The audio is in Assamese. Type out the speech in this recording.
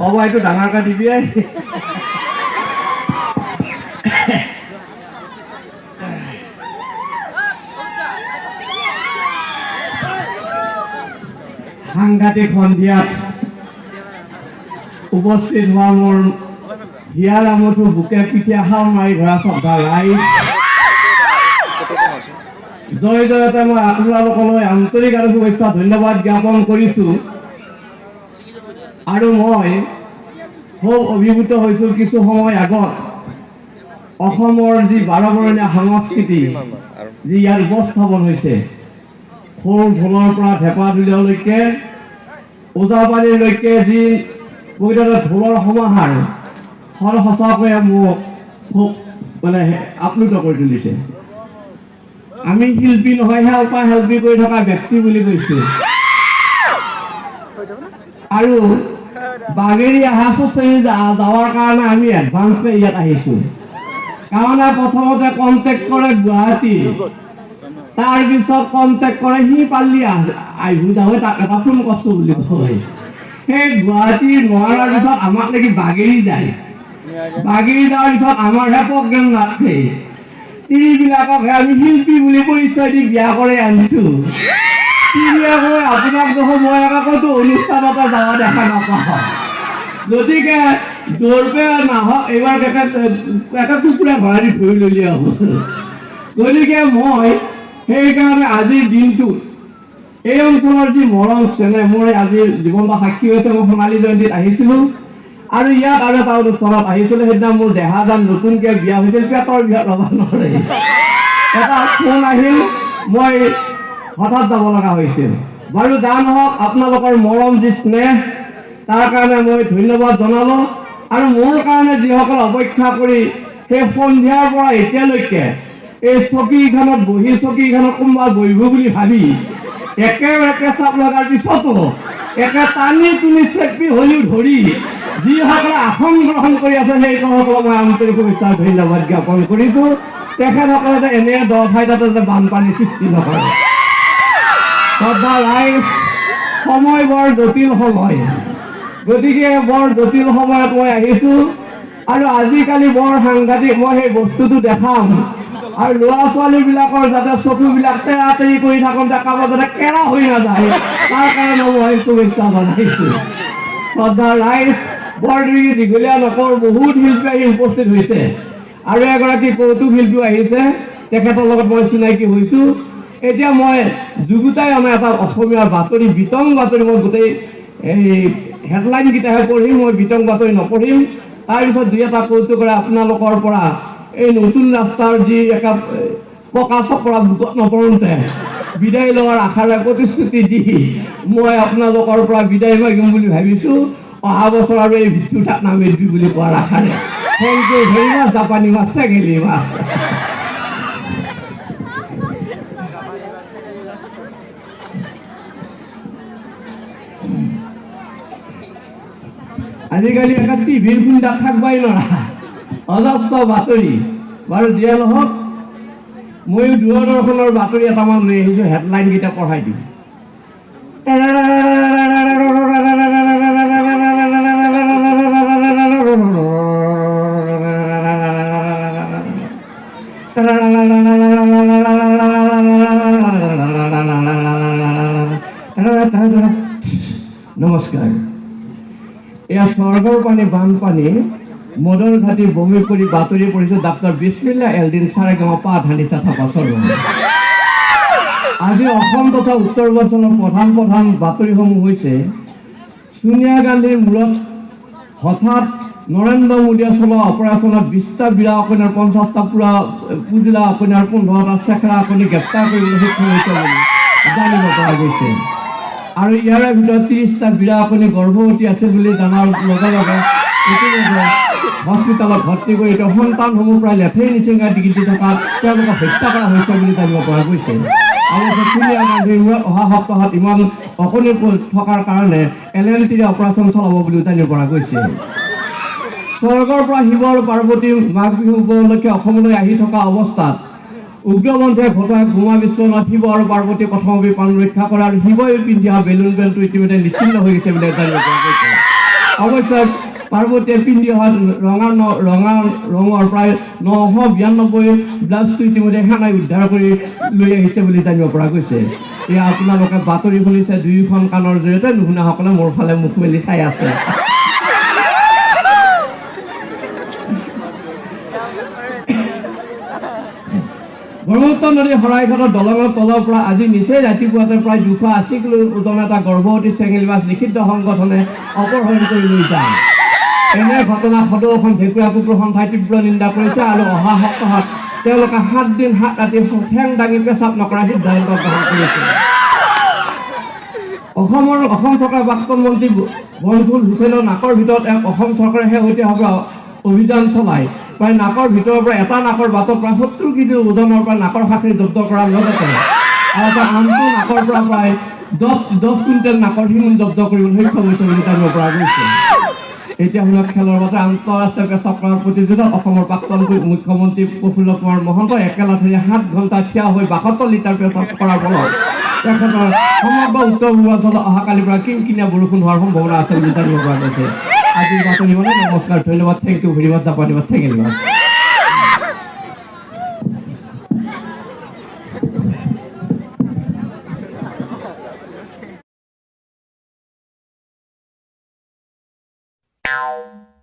হ'ব এইটো ডাঙৰকৈ দিবি সাংঘাতিক সন্ধিয়াত উপস্থিত হোৱা মোৰ হিয়াৰ আমঠু বুকে পিঠে শাল মাৰি ধৰা শ্ৰদ্ধা ৰাইজ, জয় জয়তে মই আপোনালোকলৈ আন্তৰিক আৰু শুভেচ্ছা ধন্যবাদ জ্ঞাপন কৰিছোঁ। আৰু মই খুব অভিভূত হৈছোঁ কিছু সময় আগত অসমৰ যি 12 বৰণীয়া সংস্কৃতি যি ইয়াৰ উপস্থাপন হৈছে, খোল ঢোলৰ পৰা ঢেপা ঢোললৈকে ওজাপালিলৈকে যি প্ৰকৃততে ঢোলৰ সমাহাৰ সঁচাকৈয়ে মোক খুব আপ্লুত কৰি তুলিছে। আমি শিল্পী নহয়, হেল্পা হেল্পি কৰি থকা ব্যক্তি বুলি কৈছোঁ। আৰু বাগেৰি আহাচনী যাৱাৰ কাৰণে আমি এডভান্সকৈ ইয়াত আহিছোঁ। কাৰণ প্ৰথমতে কণ্টেক্ট কৰে গুৱাহাটী, তাৰপিছত কণ্টেক্ট কৰে সি পাল্লি আহিব যাব, তাক এটা ফোন কৰিছোঁ বুলি কয়। সেই গুৱাহাটী নোৱাৰাৰ পিছত আমাক লাগি বাগেৰি যায়, বাগেৰি যোৱাৰ পিছত আমাৰহে প্ৰগ্ৰেম নাথাকে। তিৰিবিলাককহে আমি শিল্পী বুলি পৰিচয় দি বিয়া কৰি আনিছোঁ। তিৰিয়াকৈ আপোনাক দেখোন মই একো অনুষ্ঠানতে যাৱা দেখা নাপাওঁ। গতিকে জোৰপে নাহক, এইবাৰ এটা কুকুৰা ভৰাই দি ধৰি ল'লি হ'ব। গতিকে মই সেইকাৰণে আজিৰ দিনটোত এই অঞ্চলৰ যি মৰম চেনেহ মোৰ আজিৰ জীৱন্ত সাক্ষী হৈছে। মই সোণালী জয়ন্তীত আহিছিলোঁ আৰু ইয়াত আৰু এটা অনুষ্ঠানত আহিছিলোঁ। সেইদিনা মোৰ দেহাজান নতুনকৈ বিয়া হৈছিল, পেটৰ বিয়া ল'ব নোৱাৰে। এটা ফোন আহিল, মই হঠাৎ যাব লগা হৈছিল। বাৰু যা নহওক, আপোনালোকৰ মৰম যি স্নেহ তাৰ কাৰণে মই ধন্যবাদ জনালোঁ। আৰু মোৰ কাৰণে যিসকল অপেক্ষা কৰি সেই সন্ধিয়াৰ পৰা এতিয়ালৈকে এই চকীখনত বহি চকীখনত কোনোবা বহিব বুলি ভাবি একেবাৰে পেচাব লগাৰ পিছতো একে টানি টুনি চেপি হ'লেও ধৰি যিসকলে আসন গ্ৰহণ কৰি আছে সেইসকলক মই আন্তৰিক শুভেচ্ছা ধন্যবাদ জ্ঞাপন কৰিছোঁ। তেখেতসকলে যে এনে দ ঠাইত যাতে বানপানী সৃষ্টি নকৰে। শ্ৰদ্ধা ৰাইজ, সময় বৰ জটিল সময়। গতিকে বৰ জটিল সময়ত মই আহিছোঁ আৰু আজিকালি বৰ সাংঘাতিক মই সেই বস্তুটো দেখাম। আৰু ল'ৰা ছোৱালীবিলাকৰ যাতে চকুবিলাক তেৰা তেৰি কৰি থাকোঁতে কাৰোবাৰ যাতে কেৰা হৈ নাযায়, তাৰ কাৰণে মই শুভেচ্ছা জনাইছোঁ। শ্ৰদ্ধা ৰাইজ, বৰ দীঘলীয়া নকৰোঁ, বহুত শিল্পী আহি উপস্থিত হৈছে আৰু এগৰাকী কৌতুক শিল্পীও আহিছে, তেখেতৰ লগত মই চিনাকি হৈছোঁ। এতিয়া মই যুগুতাই অনা এটা অসমীয়া বাতৰি, বিতং বাতৰি, মই গোটেই এই হেডলাইনকেইটাহে পঢ়িম, মই বিতং বাতৰি নপঢ়িম। তাৰপিছত দুই এটা কৌতুকৰে আপোনালোকৰ পৰা এই নতুন ৰাস্তাৰ যি একা পকা চকৰা বুকত নপৰোঁতে বিদায় লোৱাৰ আশাৰে প্ৰতিশ্ৰুতি দি মই আপোনালোকৰ পৰা বিদায় মাগিম বুলি ভাবিছোঁ। অহা বছৰ আৰু এই ভিডিঅ' তাত নামিবি বুলি কোৱাৰ আশাৰে। থেংক ইউ ভেৰি মাছ। জাপানী মাছ, চেঙেলী মাছ। আজিকালি এটা টিভিৰ খুন্দাত থাকবাই নোৱাৰা, অজস্ৰ বাতৰি। বাৰু যিয়ে নহওক, ময়ো দূৰদৰ্শনৰ বাতৰি এটামান লৈ আহিছোঁ, হেডলাইনকেইটা পঢ়াই দিম। নমস্কাৰ। এয়া স্বৰ্গৰ পানী বানপানী, মদৰ ঘাটি বমি কৰি বাতৰি পঢ়িছোঁ। ডাক্তৰ বিছমিল্লা এলদিন চাৰেগামা ধানিছা থকা চৰ্গ। আজি অসম তথা উত্তৰ পূৰ্বাঞ্চলৰ প্ৰধান বাতৰিসমূহ হৈছে ছোনিয়া গান্ধীৰ মূৰত হঠাৎ নৰেন্দ্ৰ মোদীয়ে চলোৱা অপাৰেশ্যনত 20টা বিৰা অকণিয়াৰ 50টা পুজিলা অকণিয়াৰ 15টা চেখেৰা অকণি গ্ৰেপ্তাৰ কৰিবলৈ সক্ষম হৈছে বুলি জানিব পৰা গৈছে। আৰু ইয়াৰে ভিতৰত 30টা বিৰা অকণি গৰ্ভৱতী আছিল বুলি জনাৰ লগে লগে ইতিমধ্যে হস্পিটেলত ভৰ্তি কৰি তেওঁ সন্তানসমূহ প্ৰায় লেঠেই নিচিঙা ডিগ্ৰী থকা তেওঁলোকক হত্যা কৰা হৈছে বুলি জানিব পৰা গৈছে। আৰু ছোনিয়া গান্ধীৰ মূৰত অহা সপ্তাহত ইমান অকণি থকাৰ কাৰণে LNTৰে অপাৰেশ্যন চলাব বুলিও জানিব পৰা গৈছে। স্বৰ্গৰ পৰা শিৱ আৰু পাৰ্বতী মাঘ বিহু উপলক্ষে অসমলৈ আহি থকা অৱস্থাত উগ্ৰপন্থীয়ে ঘটাই বোমা বিস্ফোৰণত শিৱ আৰু পাৰ্বতী প্ৰথমে প্ৰাণ ৰক্ষা কৰে আৰু শিৱই পিন্ধি অহা বেলুন বেলটো ইতিমধ্যে নিশ্চিন্ন হৈ গৈছে বুলি জানিব পৰা গৈছে। অৱশ্যে পাৰ্বতীয়ে পিন্ধি অহা ৰঙা ৰঙৰ প্ৰায় 992 ব্লাউজটো ইতিমধ্যে সেনাই উদ্ধাৰ কৰি লৈ আহিছে বুলি জানিব পৰা গৈছে। এয়া আপোনালোকে বাতৰি শুনিছে, দুয়োখন কাণৰ জৰিয়তে নুশুনাসকলে মোৰ ফালে মুখ মেলি চাই আছে। ব্ৰহ্মপুত্ৰ নদীৰ শৰাইঘাটৰ দলঙৰ তলৰ পৰা আজি নিচেই ৰাতিপুৱাতে প্ৰায় 280 কিলো ওজনৰ এটা গৰ্ভৱতী চেঙেলী মাছ নিষিদ্ধ সংগঠনে অপহৰণ কৰি লৈ যায়। এনে ঘটনা সদৌ অসম ঢেকুৱাপুৰ কুকুৰ সন্থাই তীব্ৰ নিন্দা কৰিছে আৰু অহা সপ্তাহত তেওঁলোকে 7 দিন 7 ৰাতি ঠেং দাঙি পেচাব নকৰাৰ সিদ্ধান্ত গ্ৰহণ কৰিছে। অসম চৰকাৰৰ প্ৰাক্তন মন্ত্ৰী বনফুল হুছেইনৰ নাকৰ ভিতৰত অসম চৰকাৰে শেহতীয়াভাৱে অভিযান চলাই প্ৰায় নাকৰ ভিতৰৰ পৰা এটা নাকৰ বাটত প্ৰায় 70 কেজি ওজনৰ পৰা নাকৰ সাখৰি জব্দ কৰাৰ লগতে আৰু আনটো নাকৰ পৰা প্ৰায় 10 কুইণ্টেল নাকৰ শিঙুন জব্দ কৰিবলৈ সক্ষম হৈছে বুলি জানিব পৰা গৈছে। এতিয়া শুনক খেলৰ বাবে আন্তঃৰাষ্ট্ৰীয় পেচাব কৰাৰ প্ৰতিযোগিতাত অসমৰ প্ৰাক্তন মুখ্যমন্ত্ৰী প্ৰফুল্ল কুমাৰ মহন্ত একেলাঠেৰে 7 ঘণ্টা থিয় হৈ 72 লিটাৰ পেচাব কৰাৰ ফলত তেখেতৰ সমগ্ৰ উত্তৰ পূৰ্বাঞ্চলত অহাকালিৰ পৰা কিনকিনীয়া বৰষুণ হোৱাৰ সম্ভাৱনা আছে বুলি জানিব পৰা গৈছে। আজিৰ বাতৰি মানে নমস্কাৰ, ধন্যবাদ, থেংক ইউ ভেৰি মাছ, জাপানী মাছ, চেঙেলী মাছ। Ow.